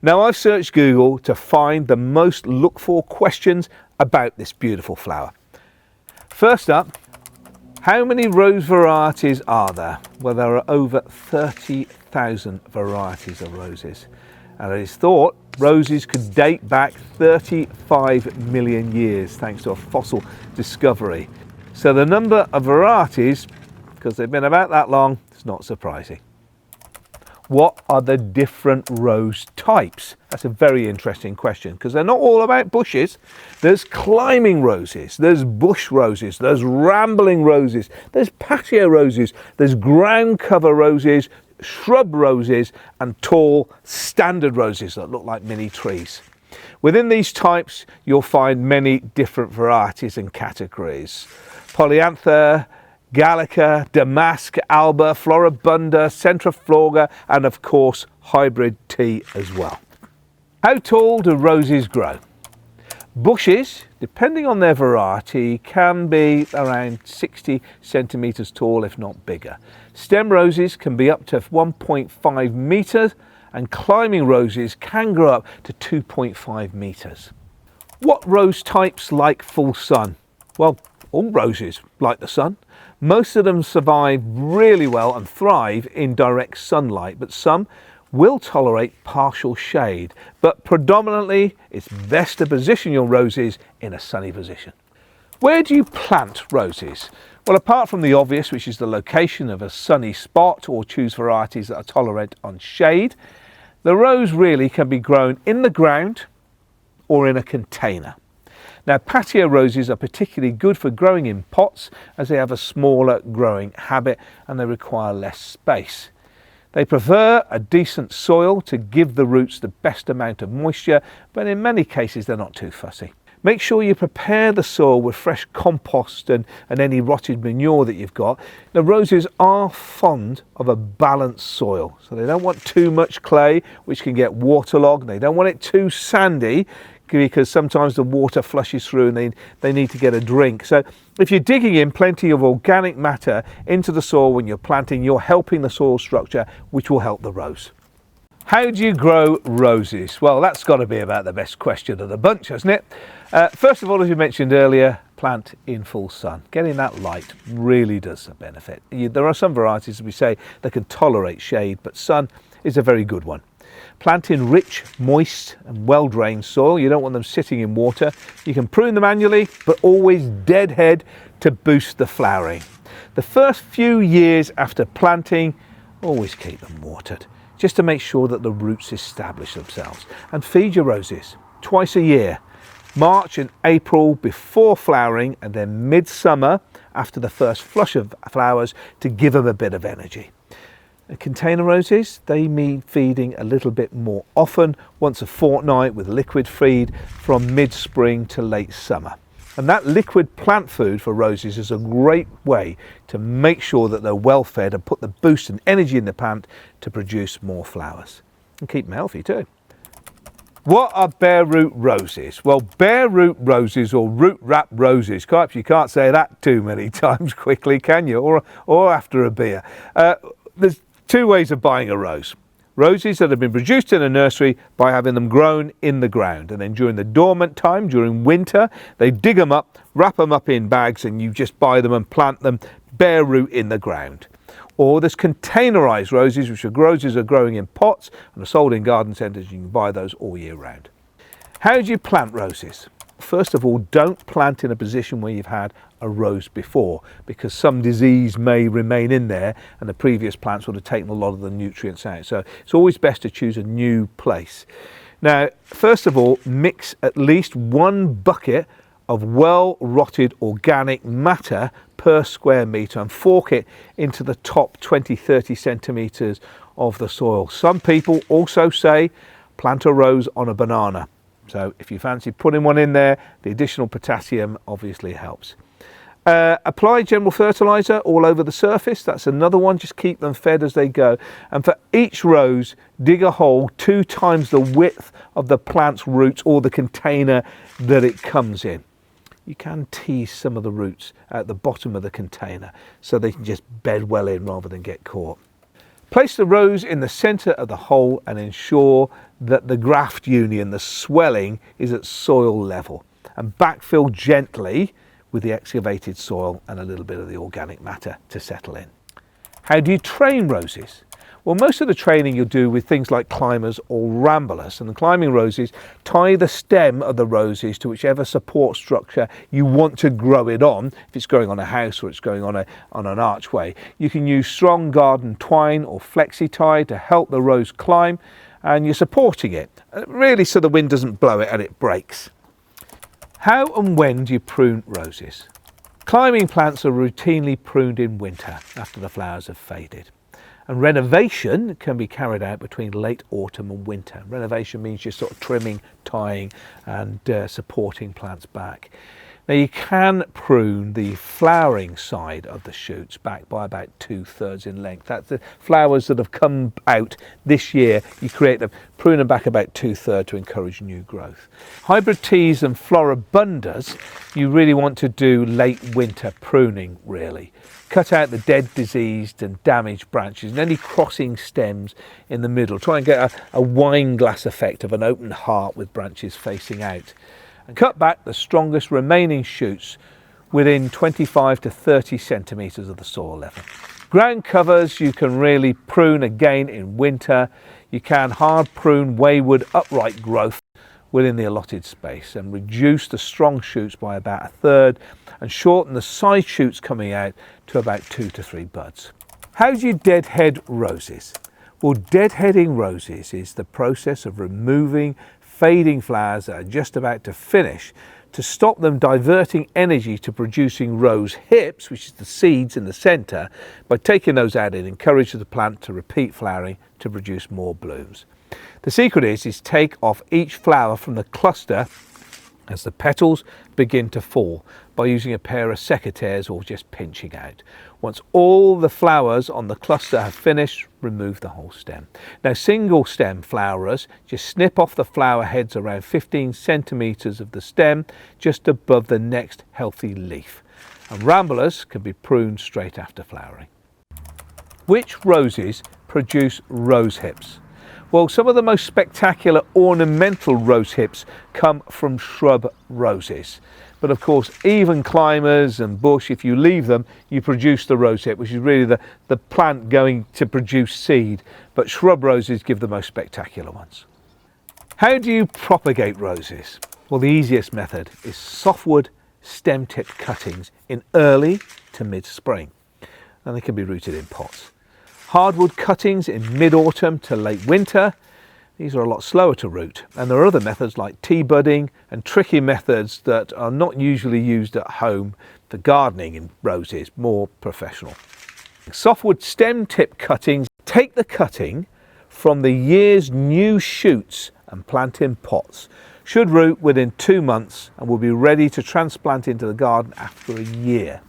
Now I've searched Google to find the most looked for questions about this beautiful flower. First up, how many rose varieties are there? Well, there are over 30,000 varieties of roses. And it is thought roses could date back 35 million years thanks to a fossil discovery. So the number of varieties, because they've been about that long, it's not surprising. What are the different rose types? That's a very interesting question because they're not all about bushes. There's climbing roses, there's bush roses, there's rambling roses, there's patio roses, there's ground cover roses, shrub roses and tall standard roses that look like mini trees. Within these types you'll find many different varieties and categories. Polyantha, Gallica, Damask, Alba, Floribunda, Centrifloga and of course hybrid tea as well. How tall do roses grow? Bushes, depending on their variety, can be around 60 centimetres tall if not bigger. Stem roses can be up to 1.5 metres and climbing roses can grow up to 2.5 metres. What rose types like full sun? Well, all roses like the sun. Most of them survive really well and thrive in direct sunlight, but some will tolerate partial shade. But predominantly, it's best to position your roses in a sunny position. Where do you plant roses? Well, apart from the obvious, which is the location of a sunny spot, or choose varieties that are tolerant on shade, the rose really can be grown in the ground or in a container. Now, patio roses are particularly good for growing in pots as they have a smaller growing habit and they require less space. They prefer a decent soil to give the roots the best amount of moisture, but in many cases they're not too fussy. Make sure you prepare the soil with fresh compost and any rotted manure that you've got. The roses are fond of a balanced soil, so they don't want too much clay, which can get waterlogged. They don't want it too sandy, because sometimes the water flushes through and they need to get a drink. So if you're digging in plenty of organic matter into the soil when you're planting, you're helping the soil structure, which will help the rose. How do you grow roses? Well, that's got to be about the best question of the bunch, hasn't it? First of all, as you mentioned earlier, plant in full sun. Getting that light really does benefit. There are some varieties, as we say, that can tolerate shade, but sun is a very good one. Plant in rich, moist and well-drained soil. You don't want them sitting in water. You can prune them manually, but always deadhead to boost the flowering. The first few years after planting, always keep them watered, just to make sure that the roots establish themselves. And feed your roses twice a year. March and April before flowering, and then midsummer after the first flush of flowers to give them a bit of energy. Container roses, they need feeding a little bit more often, once a fortnight with liquid feed from mid-spring to late summer. And that liquid plant food for roses is a great way to make sure that they're well fed and put the boost and energy in the plant to produce more flowers and keep them healthy too. What are bare root roses? Well, bare root roses or root wrap roses, perhaps you can't say that too many times quickly, can you? Or after a beer. There's two ways of buying a rose. Roses that have been produced in a nursery by having them grown in the ground, and then during the dormant time, during winter, they dig them up, wrap them up in bags, and you just buy them and plant them bare root in the ground. Or there's containerized roses, which are roses are growing in pots and are sold in garden centres. You can buy those all year round. How do you plant roses? First of all, don't plant in a position where you've had a rose before, because some disease may remain in there and the previous plants would have taken a lot of the nutrients out. So it's always best to choose a new place. Now, first of all, mix at least 1 bucket of well-rotted organic matter per square metre and fork it into the top 20-30 centimetres of the soil. Some people also say plant a rose on a banana. So if you fancy putting one in there, the additional potassium obviously helps. Apply general fertiliser all over the surface. That's another one. Just keep them fed as they go. And for each rose, dig a hole 2 times the width of the plant's roots or the container that it comes in. You can tease some of the roots at the bottom of the container so they can just bed well in rather than get caught. Place the rose in the centre of the hole and ensure that the graft union, the swelling, is at soil level, and backfill gently with the excavated soil and a little bit of the organic matter to settle in. How do you train roses? Well, most of the training you'll do with things like climbers or ramblers, and the climbing roses tie the stem of the roses to whichever support structure you want to grow it on. If it's growing on a house or it's going on an archway, you can use strong garden twine or flexi tie to help the rose climb, and you're supporting it really so the wind doesn't blow it and it breaks. How and when do you prune roses? Climbing plants are routinely pruned in winter after the flowers have faded. And renovation can be carried out between late autumn and winter. Renovation means you're sort of trimming, tying and supporting plants back. Now you can prune the flowering side of the shoots back by about 2/3 in length. That's the flowers that have come out this year. You create them, prune them back about 2/3 to encourage new growth. Hybrid teas and floribundas, you really want to do late winter pruning really. Cut out the dead, diseased and damaged branches and any crossing stems in the middle. Try and get a wine glass effect of an open heart with branches facing out. And cut back the strongest remaining shoots within 25 to 30 centimetres of the soil level. Ground covers you can really prune again in winter. You can hard prune wayward upright growth within the allotted space and reduce the strong shoots by about 1/3 and shorten the side shoots coming out to about 2 to 3 buds. How do you deadhead roses? Well, deadheading roses is the process of removing fading flowers that are just about to finish to stop them diverting energy to producing rose hips, which is the seeds in the centre. By taking those out, it encourages the plant to repeat flowering to produce more blooms. The secret is take off each flower from the cluster as the petals begin to fall by using a pair of secateurs or just pinching out. Once all the flowers on the cluster have finished, remove the whole stem. Now single stem flowerers, just snip off the flower heads around 15 centimetres of the stem just above the next healthy leaf. And ramblers can be pruned straight after flowering. Which roses produce rose hips? Well, some of the most spectacular ornamental rose hips come from shrub roses. But of course, even climbers and bush, if you leave them, you produce the rose hip, which is really the plant going to produce seed. But shrub roses give the most spectacular ones. How do you propagate roses? Well, the easiest method is softwood stem-tipped cuttings in early to mid-spring. And they can be rooted in pots. Hardwood cuttings in mid-autumn to late winter. These are a lot slower to root, and there are other methods like tea budding and tricky methods that are not usually used at home for gardening in roses, more professional. Softwood stem tip cuttings, take the cutting from the year's new shoots and plant in pots. Should root within 2 months and will be ready to transplant into the garden after a year.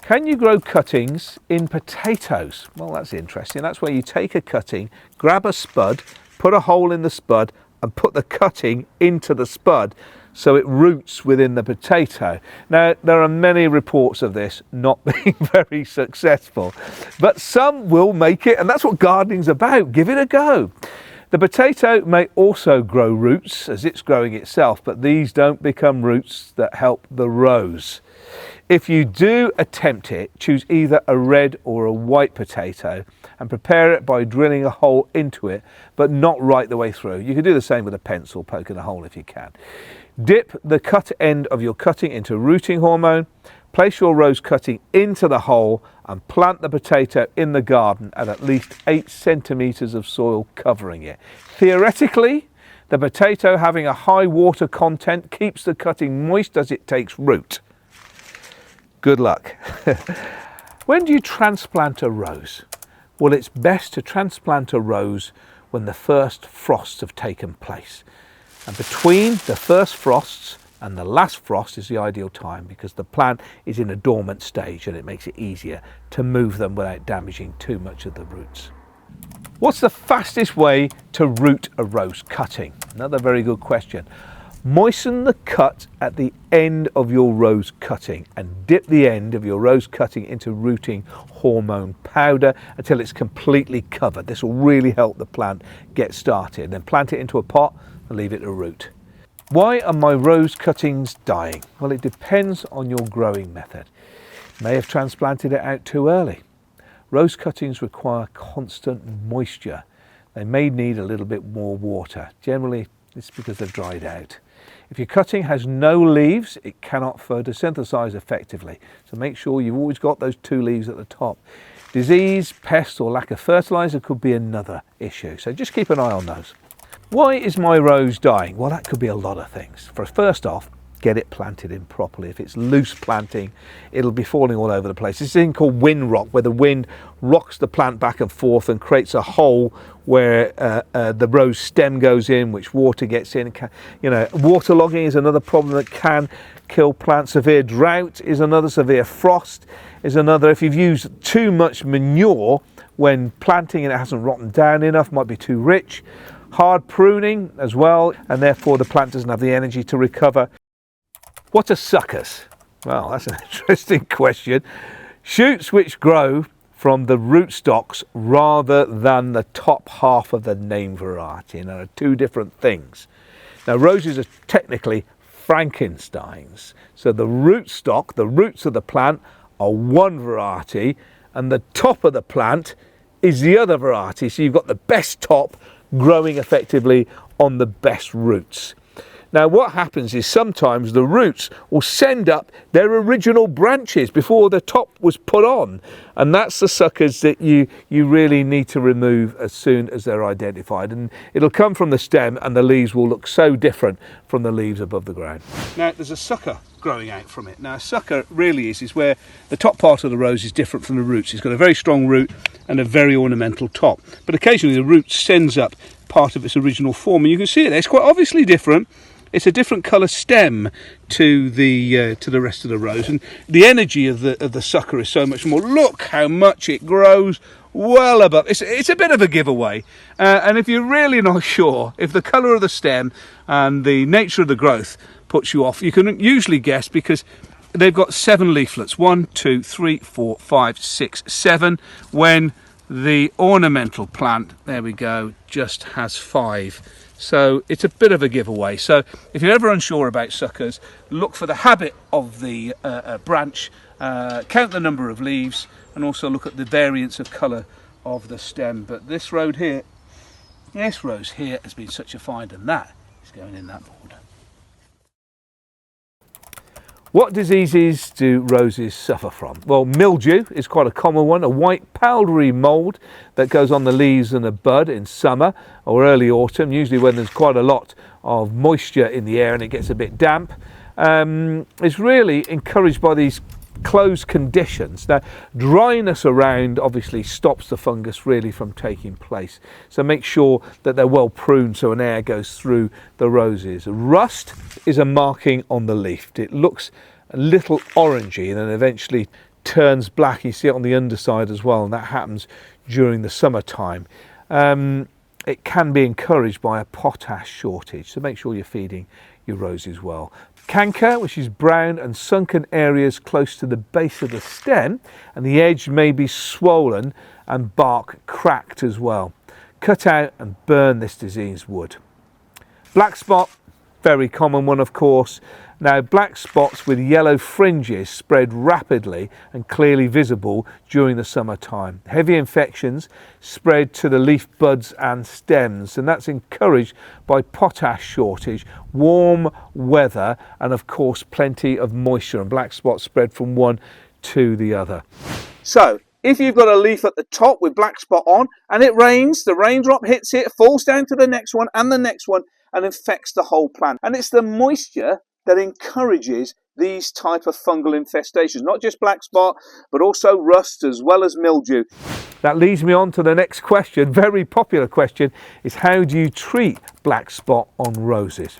Can you grow cuttings in potatoes? Well, that's interesting. That's where you take a cutting, grab a spud, put a hole in the spud and put the cutting into the spud so it roots within the potato. Now, there are many reports of this not being very successful, but some will make it, and that's what gardening's about. Give it a go. The potato may also grow roots as it's growing itself, but these don't become roots that help the rose. If you do attempt it, choose either a red or a white potato and prepare it by drilling a hole into it, but not right the way through. You can do the same with a pencil, poking a hole if you can. Dip the cut end of your cutting into rooting hormone, place your rose cutting into the hole and plant the potato in the garden at least 8 centimetres of soil covering it. Theoretically, the potato having a high water content keeps the cutting moist as it takes root. Good luck. When do you transplant a rose? Well, it's best to transplant a rose when the first frosts have taken place. And between the first frosts and the last frost is the ideal time because the plant is in a dormant stage and it makes it easier to move them without damaging too much of the roots. What's the fastest way to root a rose cutting? Another very good question. Moisten the cut at the end of your rose cutting and dip the end of your rose cutting into rooting hormone powder until it's completely covered. This will really help the plant get started. Then plant it into a pot and leave it to root. Why are my rose cuttings dying? Well, it depends on your growing method. You may have transplanted it out too early. Rose cuttings require constant moisture. They may need a little bit more water. Generally, it's because they've dried out. If your cutting has no leaves, it cannot photosynthesize effectively. So make sure you've always got those 2 leaves at the top. Disease, pest or lack of fertilizer could be another issue. So just keep an eye on those. Why is my rose dying? Well, that could be a lot of things. First off, get it planted in properly. If it's loose planting, it'll be falling all over the place. This thing called wind rock, where the wind rocks the plant back and forth and creates a hole where the rose stem goes in, which water gets in. Waterlogging is another problem that can kill plants. Severe drought is another. Severe frost is another. If you've used too much manure when planting and it hasn't rotten down enough, might be too rich. Hard pruning as well, and therefore the plant doesn't have the energy to recover. What are suckers? Well, that's an interesting question. Shoots which grow from the rootstocks rather than the top half of the name variety, and there are 2 different things. Now, roses are technically Frankensteins. So the rootstock, the roots of the plant, are one variety, and the top of the plant is the other variety. So you've got the best top growing effectively on the best roots. Now what happens is sometimes the roots will send up their original branches before the top was put on, and that's the suckers that you really need to remove as soon as they're identified, and it'll come from the stem and the leaves will look so different from the leaves above the ground. Now there's a sucker growing out from it. Now a sucker really is where the top part of the rose is different from the roots. It's got a very strong root and a very ornamental top, but occasionally the root sends up part of its original form, and you can see it there. It's quite obviously different. It's a different colour stem to the rest of the rose, and the energy of the sucker is so much more. Look how much it grows, well above. It's a bit of a giveaway, and if you're really not sure if the colour of the stem and the nature of the growth puts you off, you can usually guess because they've got 7 leaflets. 1, 2, 3, 4, 5, 6, 7. When the ornamental plant, there we go, just has 5. So it's a bit of a giveaway. So if you're ever unsure about suckers, look for the habit of the branch, count the number of leaves, and also look at the variance of colour of the stem. But this rose here has been such a find, and that is going in that border. What diseases do roses suffer from? Well, mildew is quite a common one, a white powdery mould that goes on the leaves and the bud in summer or early autumn, usually when there's quite a lot of moisture in the air and it gets a bit damp. It's really encouraged by these closed conditions. Now, dryness around obviously stops the fungus really from taking place, so make sure that they're well pruned so an air goes through the roses. Rust is a marking on the leaf. It looks a little orangey and then eventually turns black. You see it on the underside as well, and that happens during the summertime. It can be encouraged by a potash shortage, so make sure you're feeding your roses well. Canker, which is brown and sunken areas close to the base of the stem, and the edge may be swollen and bark cracked as well. Cut out and burn this diseased wood. Black spot, very common one of course. Now, black spots with yellow fringes spread rapidly and clearly visible during the summertime. Heavy infections spread to the leaf buds and stems, and that's encouraged by potash shortage, warm weather, and of course plenty of moisture, and black spots spread from one to the other. So if you've got a leaf at the top with black spot on and it rains, the raindrop hits it, falls down to the next one and the next one and infects the whole plant. And it's the moisture that encourages these type of fungal infestations, not just black spot, but also rust as well as mildew. That leads me on to the next question, very popular question, is how do you treat black spot on roses?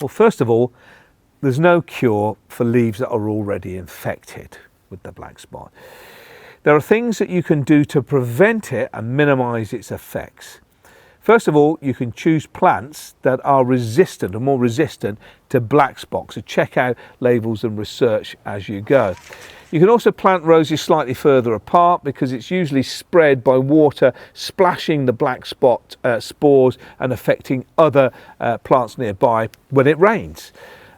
Well, first of all, there's no cure for leaves that are already infected with the black spot. There are things that you can do to prevent it and minimize its effects. First of all, you can choose plants that are resistant or more resistant to black spot, so check out labels and research as you go. You can also plant roses slightly further apart because it's usually spread by water splashing the black spot spores and affecting other plants nearby when it rains.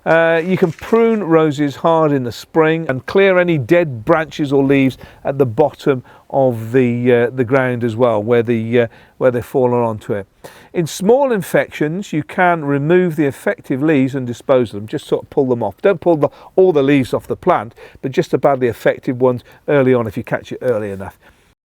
You can prune roses hard in the spring and clear any dead branches or leaves at the bottom of the ground as well, where they've fallen onto it. In small infections, you can remove the effective leaves and dispose of them. Just sort of pull them off. Don't pull all the leaves off the plant, but just the badly affected ones early on if you catch it early enough.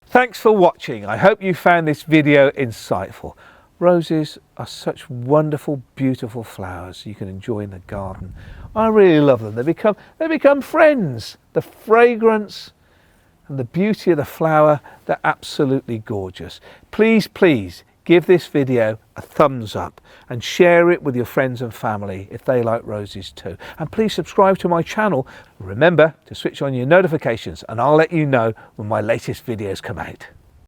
Thanks for watching. I hope you found this video insightful. Roses are such wonderful, beautiful flowers you can enjoy in the garden. I really love them. They become friends. The fragrance and the beauty of the flower, they're absolutely gorgeous. Please, please give this video a thumbs up and share it with your friends and family if they like roses too. And please subscribe to my channel. Remember to switch on your notifications and I'll let you know when my latest videos come out.